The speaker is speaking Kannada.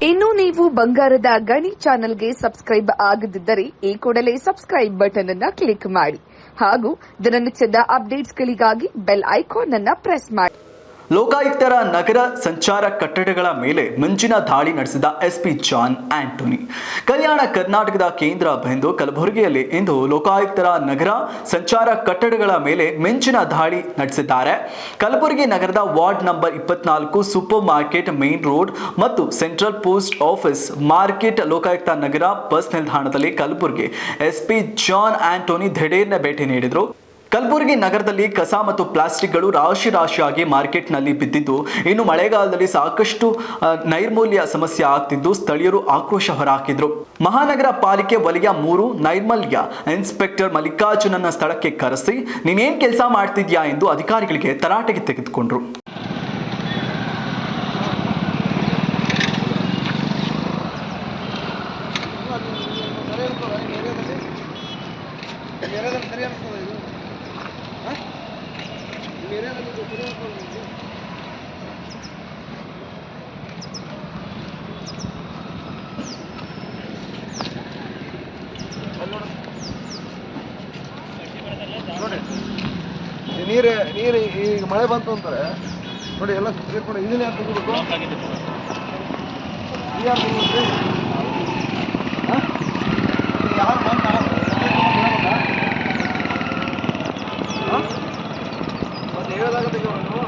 ಇನ್ನು ನೀವು ಬಂಗಾರದ ಗಣಿ ಚಾನೆಲ್ಗೆ ಸಬ್ಸ್ಕ್ರೈಬ್ ಆಗದಿದ್ದರೆ ಈ ಕೂಡಲೇ ಸಬ್ಸ್ಕ್ರೈಬ್ ಬಟನ್ ಅನ್ನು ಕ್ಲಿಕ್ ಮಾಡಿ ಹಾಗೂ ದಿನನಿತ್ಯದ ಅಪ್ಡೇಟ್ಸ್ಗಳಿಗಾಗಿ ಬೆಲ್ ಐಕಾನ್ ಅನ್ನು ಪ್ರೆಸ್ ಮಾಡಿ. ಲೋಕಾಯುಕ್ತರ ನಗರ ಸಂಚಾರ ಕಟ್ಟಡಗಳ ಮೇಲೆ ಮಿಂಚಿನ ದಾಳಿ ನಡೆಸಿದ ಎಸ್ಪಿ ಜಾನ್ ಆಂಟೋನಿ. ಕಲ್ಯಾಣ ಕರ್ನಾಟಕದ ಕೇಂದ್ರ ಬಿಂದು ಕಲಬುರಗಿಯಲ್ಲಿ ಇಂದು ಲೋಕಾಯುಕ್ತರ ನಗರ ಸಂಚಾರ ಕಟ್ಟಡಗಳ ಮೇಲೆ ಮಿಂಚಿನ ದಾಳಿ ನಡೆಸಿದ್ದಾರೆ. ಕಲಬುರಗಿ ನಗರದ ward number 24 super market main road ಮತ್ತು central post office market Lokayukta ನಗರ ಬಸ್ ನಿಲ್ದಾಣದಲ್ಲಿ ಕಲಬುರಗಿ ಎಸ್ಪಿ ಜಾನ್ ಆಂಟೋನಿ ದಿಢೀರ್ನ ಭೇಟಿ ನೀಡಿದರು. ಕಲಬುರಗಿ ನಗರದಲ್ಲಿ ಕಸ ಮತ್ತು ಪ್ಲಾಸ್ಟಿಕ್ಗಳು ರಾಶಿಯಾಗಿ ಮಾರ್ಕೆಟ್ನಲ್ಲಿ ಬಿದ್ದಿದ್ದು, ಇನ್ನು ಮಳೆಗಾಲದಲ್ಲಿ ಸಾಕಷ್ಟು ನೈರ್ಮಲ್ಯ ಸಮಸ್ಯೆ ಆಗ್ತಿದ್ದು ಸ್ಥಳೀಯರು ಆಕ್ರೋಶ ಹೊರಹಾಕಿದ್ರು. ಮಹಾನಗರ ಪಾಲಿಕೆ ವಲಯ 3 ನೈರ್ಮಲ್ಯ ಇನ್ಸ್ಪೆಕ್ಟರ್ ಮಲ್ಲಿಕಾರ್ಜುನನ್ನ ಸ್ಥಳಕ್ಕೆ ಕರೆಸಿ ನೀನೇನ್ ಕೆಲಸ ಮಾಡ್ತಿದ್ಯಾ ಎಂದು ಅಧಿಕಾರಿಗಳಿಗೆ ತರಾಟೆಗೆ ತೆಗೆದುಕೊಂಡ್ರು. ನೀರು ಈಗ ಮಳೆ ಬಂತು ಅಂತಾರೆ ನೋಡಿ, ಎಲ್ಲ ಸೇರ್ಕೊಂಡು ಇದನ್ನ ಯಾರು ತೆಗಿಬೇಕು, ಯಾರು ಬಂದ ಮತ್ತೆ ಹೇಳದಾಗ ತೆಗಿಯೋಣ ನೀವು.